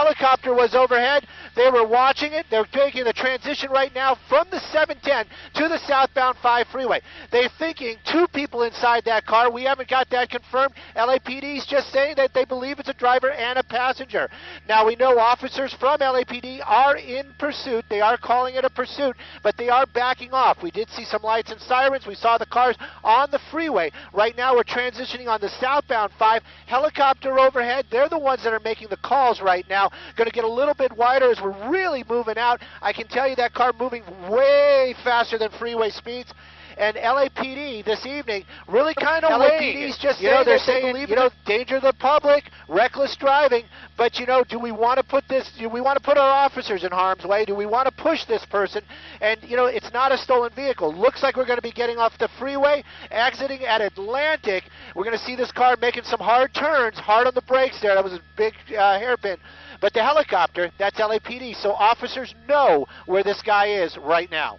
helicopter was overhead. They were watching it. They're taking the transition right now from the 710 to the southbound 5 freeway. They're thinking 2 people inside that car. We haven't got that confirmed. LAPD is just saying that they believe it's a driver and a passenger. Now, we know officers from LAPD are in pursuit. They are calling it a pursuit, but they are backing off. We did see some lights and sirens. We saw the cars on the freeway. Right now, we're transitioning on the southbound 5. Helicopter overhead. They're the ones that are making the calls right now. Going to get a little bit wider as we're really moving out. I can tell you that car moving way faster than freeway speeds. And LAPD this evening really kind of LAPD's just saying, they're saying, danger to the public, reckless driving. But, do we want to put this, do we want to put our officers in harm's way? Do we want to push this person? And, it's not a stolen vehicle. Looks like we're going to be getting off the freeway, exiting at Atlantic. We're going to see this car making some hard turns, hard on the brakes there. That was a big hairpin. But the helicopter, that's LAPD. So officers know where this guy is right now.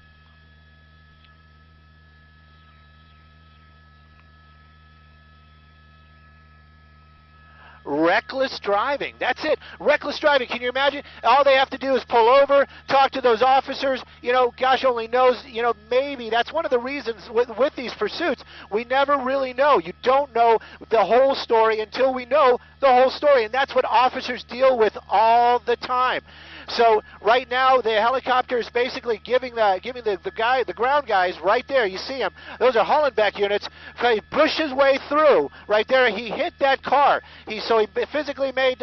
Reckless driving. That's it. Reckless driving. Can you imagine? All they have to do is pull over, talk to those officers. Gosh only knows, maybe that's one of the reasons with these pursuits. We never really know. You don't know the whole story until we know the whole story. And that's what officers deal with all the time. So right now the helicopter is basically giving the ground guys right there. You see him. Those are Hollenbeck units. He pushed his way through right there. He hit that car. So he physically made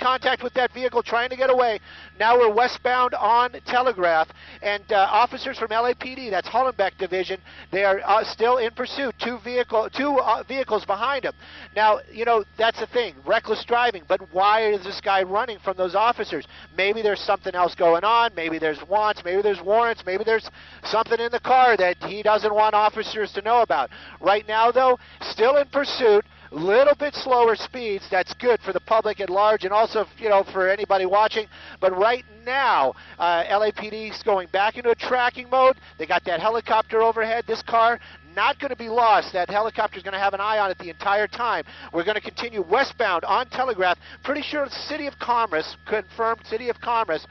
contact with that vehicle trying to get away. Now we're westbound on Telegraph, and officers from LAPD, that's Hollenbeck Division, they are still in pursuit. Two vehicles behind him. Now, that's the thing, reckless driving. But why is this guy running from those officers? Maybe there's something else going on. Maybe there's wants. Maybe there's warrants. Maybe there's something in the car that he doesn't want officers to know about. Right now, though, still in pursuit. Little bit slower speeds. That's good for the public at large and also, for anybody watching. But right now, LAPD is going back into a tracking mode. They got that helicopter overhead. This car not going to be lost. That helicopter is going to have an eye on it the entire time. We're going to continue westbound on Telegraph. Pretty sure it's City of Commerce, confirmed City of Commerce.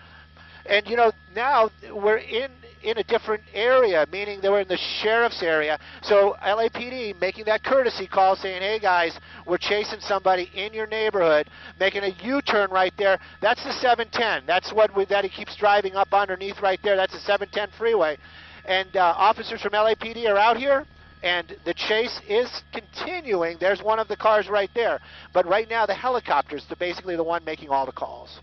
And, now we're in a different area, meaning they were in the sheriff's area. So LAPD making that courtesy call saying, hey, guys, we're chasing somebody in your neighborhood, making a U-turn right there. That's the 710. That's that he keeps driving up underneath right there. That's the 710 freeway. And officers from LAPD are out here. And the chase is continuing. There's one of the cars right there. But right now, the helicopter's basically the one making all the calls.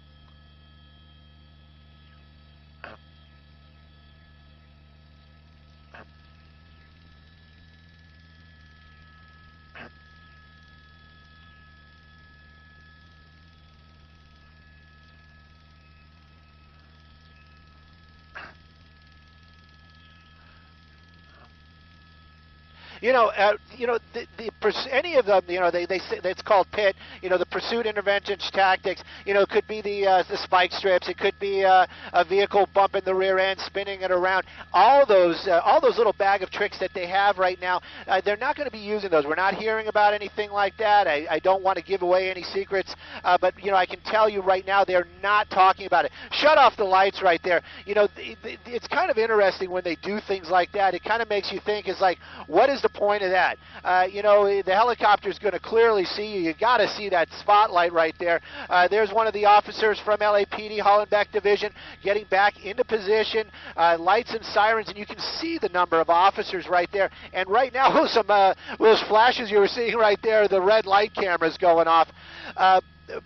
Any of them, they say it's called PIT. The pursuit intervention tactics. It could be the spike strips. It could be a vehicle bumping the rear end, spinning it around. All those little bag of tricks that they have right now. They're not going to be using those. We're not hearing about anything like that. I don't want to give away any secrets, but I can tell you right now they're not talking about it. Shut off the lights right there. It's kind of interesting when they do things like that. It kind of makes you think, it's like, what is the point of that? The helicopter's going to clearly see you. You got to see that spotlight right there. There's one of the officers from LAPD, Hollenbeck Division, getting back into position. Lights and sirens, and you can see the number of officers right there. And right now, those flashes you were seeing right there, the red light cameras going off.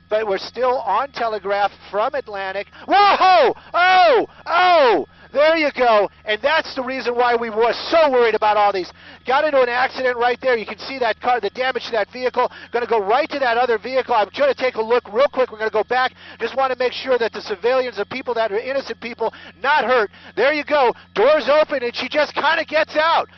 But we're still on Telegraph from Atlantic. Whoa! Oh! There you go. And that's the reason why we were so worried about all these. Got into an accident right there. You can see that car, the damage to that vehicle. Going to go right to that other vehicle. I'm trying to take a look real quick. We're going to go back. Just want to make sure that the civilians, the people that are innocent people, not hurt. There you go. Doors open, and she just kind of gets out.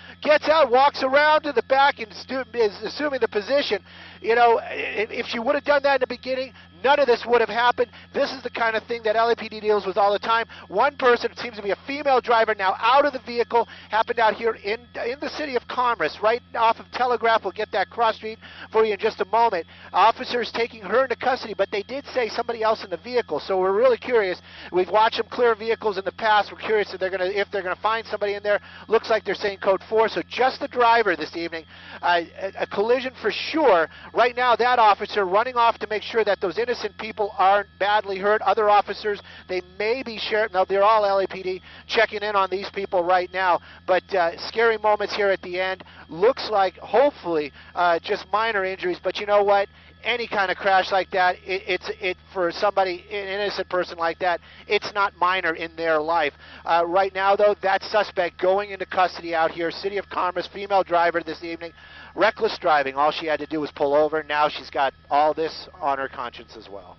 Walks around to the back and is assuming the position. If she would have done that in the beginning, none of this would have happened. This is the kind of thing that LAPD deals with all the time. One person, it seems to be a female driver, now out of the vehicle, happened out here in the city of Commerce, right off of Telegraph. We'll get that cross street for you in just a moment. Officers taking her into custody, but they did say somebody else in the vehicle, so we're really curious. We've watched them clear vehicles in the past. We're curious if they're going to find somebody in there. Looks like they're saying code 4, so just the driver this evening. A collision for sure. Right now, that officer running off to make sure that those innocent people aren't badly hurt. Other officers, they may be sharing. No, they're all LAPD checking in on these people right now. But scary moments here at the end. Looks like, hopefully, just minor injuries. But you know what? Any kind of crash like that, for somebody, an innocent person like that, it's not minor in their life. Right now, though, that suspect going into custody out here, City of Commerce, female driver this evening, reckless driving. All she had to do was pull over. Now she's got all this on her conscience as well.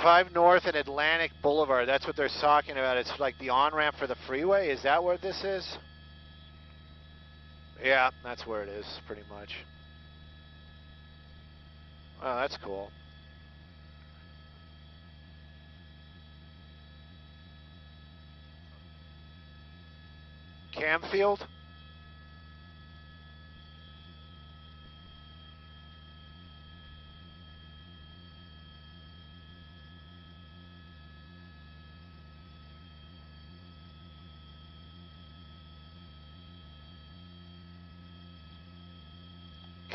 Five North and Atlantic Boulevard. That's what they're talking about. It's like the on-ramp for the freeway. Is that where this is? Yeah, that's where it is, pretty much. Oh, that's cool. Camfield?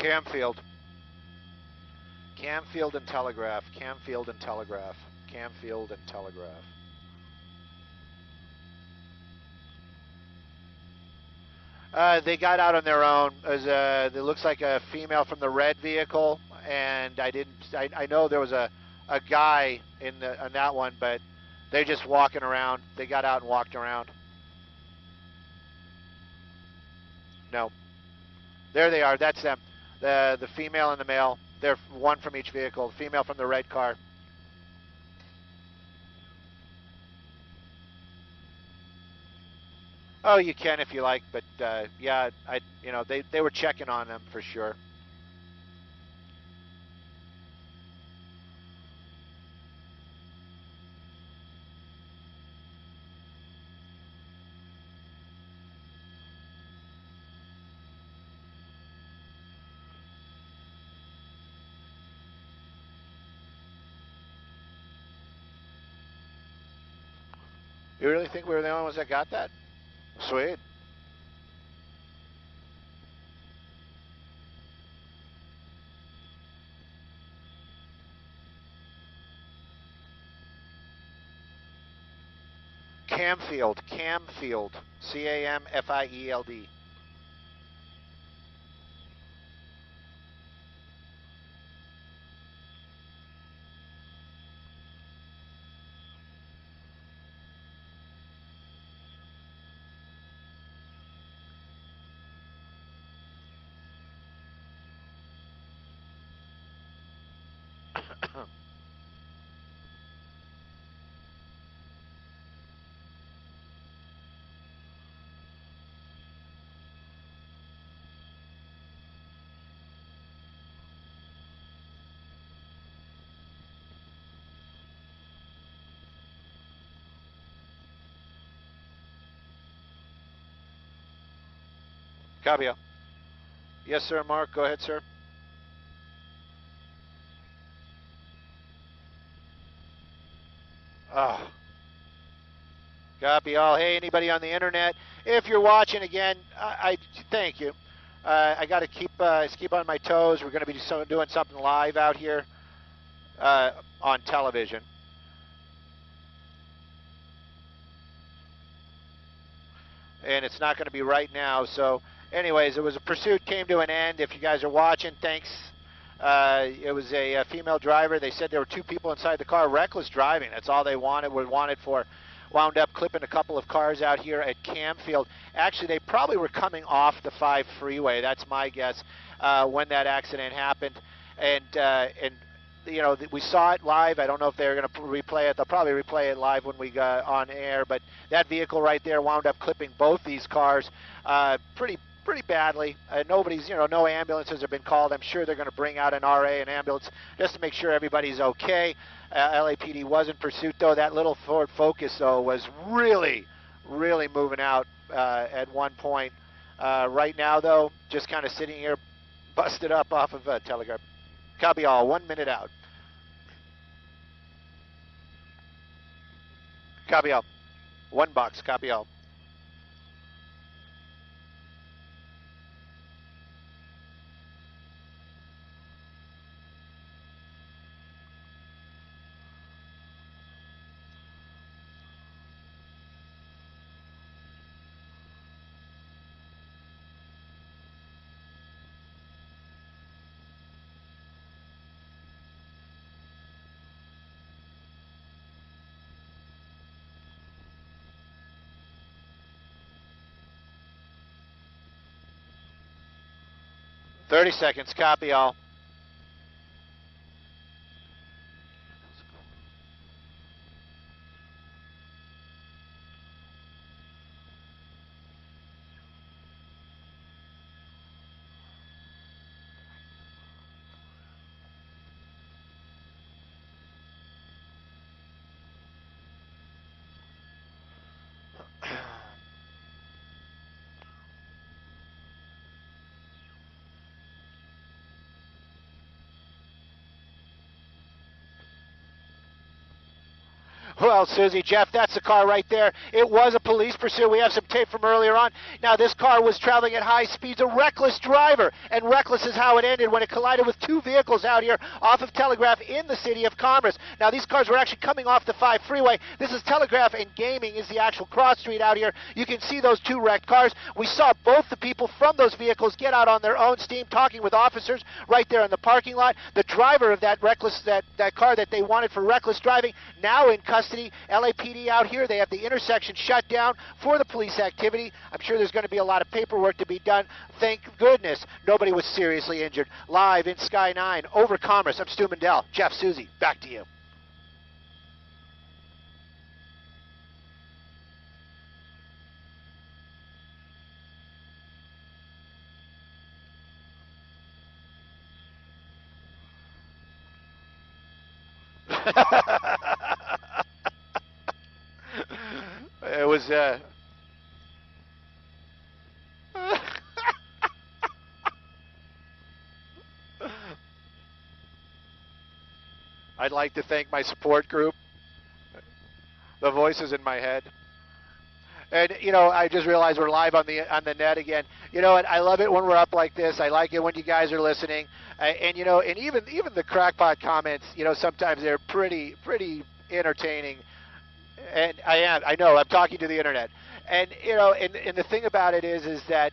Camfield. Camfield and Telegraph. Camfield and Telegraph. Camfield and Telegraph. They got out on their own. It looks like a female from the red vehicle, and I know there was a guy in that one, but they're just walking around. They got out and walked around. No. There they are. That's them. The female and the male. They're one from each vehicle. The female from the red car. Oh, you can if you like, but yeah, they were checking on them for sure. You really think we were the only ones that got that? Sweet. Camfield. Camfield. C-A-M-F-I-E-L-D. Copy. Yes, sir, Mark. Go ahead, sir. Oh, copy all. Hey, anybody on the internet, if you're watching again, I thank you. I got to keep on my toes. We're going to be doing something live out here on television. And it's not going to be right now. So, anyways, it was a pursuit came to an end. If you guys are watching, thanks. It was a female driver. They said there were two people inside the car. Reckless driving. That's all they wanted for. Wound up clipping a couple of cars out here at Camfield. Actually, they probably were coming off the 5 freeway. That's my guess when that accident happened. And you know, we saw it live. I don't know if they're going to replay it. They'll probably replay it live when we got on air. But that vehicle right there wound up clipping both these cars pretty badly. Nobody's, you know, no ambulances have been called. I'm sure they're going to bring out an RA, an ambulance, just to make sure everybody's okay. LAPD was in pursuit, though. That little Ford Focus, though, was really moving out at one point. Right now, though, just kind of sitting here, busted up off of Telegraph. Copy all. 1 minute out. Copy all. $1. Copy all. Thirty seconds. Copy all. Well, Susie, Jeff, that's the car right there. It was a police pursuit. We have some tape from earlier on. Now, this car was traveling at high speeds, a reckless driver, and reckless is how it ended when it collided with two vehicles out here off of Telegraph in the city of Commerce. Now, these cars were actually coming off the 5 freeway. This is Telegraph, and Gaming is the actual cross street out here. You can see those two wrecked cars. We saw both the people from those vehicles get out on their own steam, talking with officers right there in the parking lot. The driver of that that car that they wanted for reckless driving, now in custody. LAPD out here, they have the intersection shut down for the police activity. I'm sure there's going to be a lot of paperwork to be done. Thank goodness nobody was seriously injured. Live in Sky 9 over Commerce, I'm Stu Mendel. Jeff, Susie, back to you. It was I'd like to thank my support group, the voices in my head. And, you know, I just realized we're live on the net again. You know what? I love it when we're up like this. I like it when you guys are listening. And, you know, and even the crackpot comments, you know, sometimes they're pretty entertaining. And I know, I'm talking to the internet. And, you know, and the thing about it is that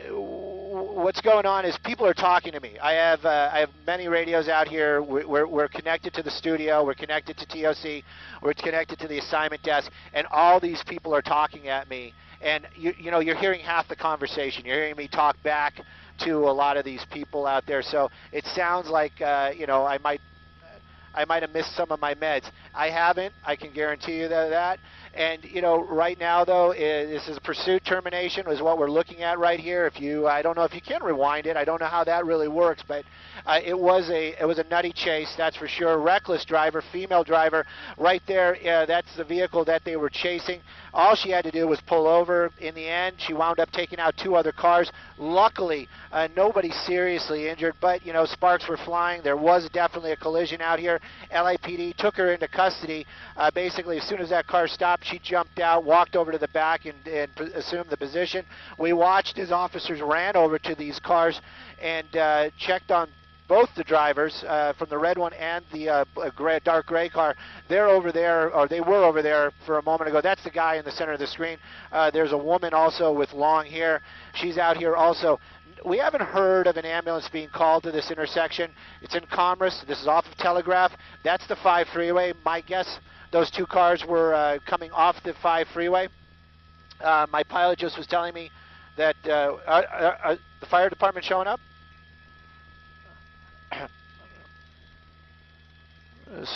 what's going on is people are talking to me. I have many radios out here. We're connected to the studio. We're connected to TOC. We're connected to the assignment desk. And all these people are talking at me. And, you know, you're hearing half the conversation. You're hearing me talk back to a lot of these people out there. So it sounds like, you know, I might have missed some of my meds. I haven't. I can guarantee you that. And right now though, this is a pursuit termination is what we're looking at right here. I don't know if you can rewind it. I don't know how that really works, but it was a nutty chase, that's for sure. Reckless driver, female driver, right there. That's the vehicle that they were chasing. All she had to do was pull over. In the end, she wound up taking out 2 other cars. Luckily, nobody seriously injured, but sparks were flying. There was definitely a collision out here. LAPD took her into custody. Basically, as soon as that car stopped, she jumped out, walked over to the back, and assumed the position. We watched as officers ran over to these cars and checked on both the drivers from the red one and the dark gray car. They're over there, or they were over there for a moment ago. That's the guy in the center of the screen. There's a woman also with long hair. She's out here also. We haven't heard of an ambulance being called to this intersection. It's in Commerce. This is off of Telegraph. That's the 5 freeway. My guess, those 2 cars were coming off the 5 freeway. My pilot just was telling me that the fire department showing up.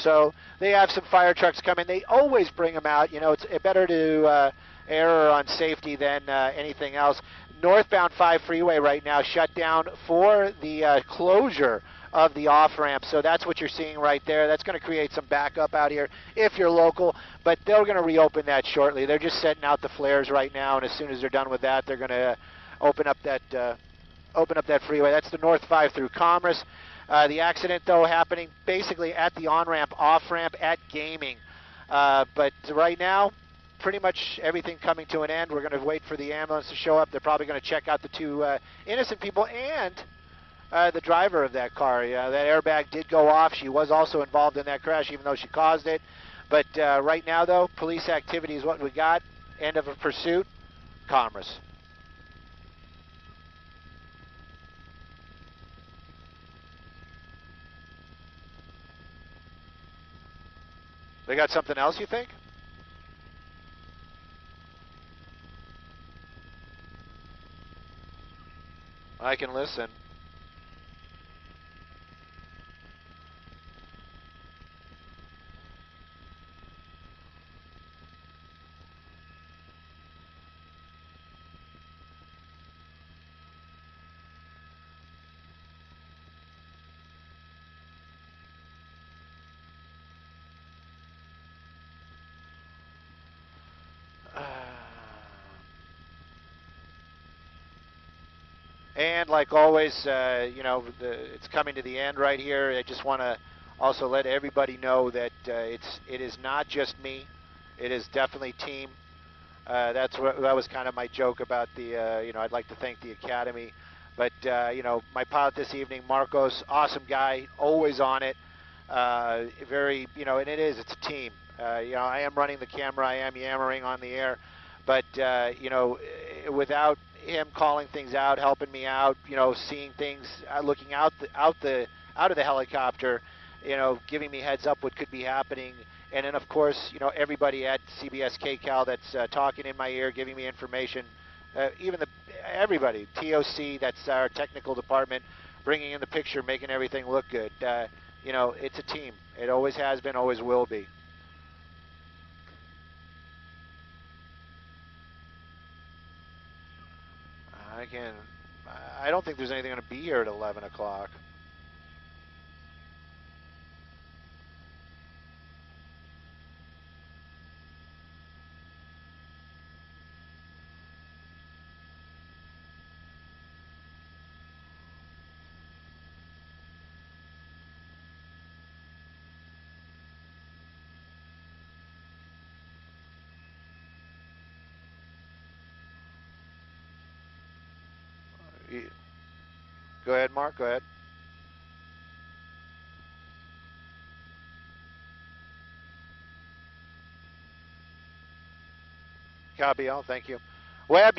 So they have some fire trucks coming. They always bring them out. It's better to err on safety than anything else. Northbound 5 freeway right now shut down for the closure of the off-ramp. So that's what you're seeing right there. That's going to create some backup out here if you're local, but they're going to reopen that shortly. They're just setting out the flares right now, and as soon as they're done with that, they're going to open up that freeway. That's the North 5 through Commerce. The accident, though, happening basically at the on-ramp, off-ramp, at Gaming. But right now, pretty much everything coming to an end. We're going to wait for the ambulance to show up. They're probably going to check out the 2 innocent people and the driver of that car. That airbag did go off. She was also involved in that crash, even though she caused it. But right now, though, police activity is what we got. End of a pursuit, Commerce. They got something else, you think? I can listen. And like always, it's coming to the end right here. I just want to also let everybody know that it is not just me. It is definitely team. That was kind of my joke about the, I'd like to thank the Academy. But, my pilot this evening, Marcos, awesome guy, always on it. Very, and it's a team. I am running the camera, I am yammering on the air. But, without him calling things out, helping me out, seeing things, looking out of the helicopter, giving me heads up what could be happening, and then of course, everybody at CBS KCAL that's talking in my ear, giving me information, even everybody, TOC, that's our technical department, bringing in the picture, making everything look good. It's a team. It always has been, always will be. I don't think there's anything going to be here at 11 o'clock. Go ahead, Mark. Go ahead. Copy all. Thank you. Webb.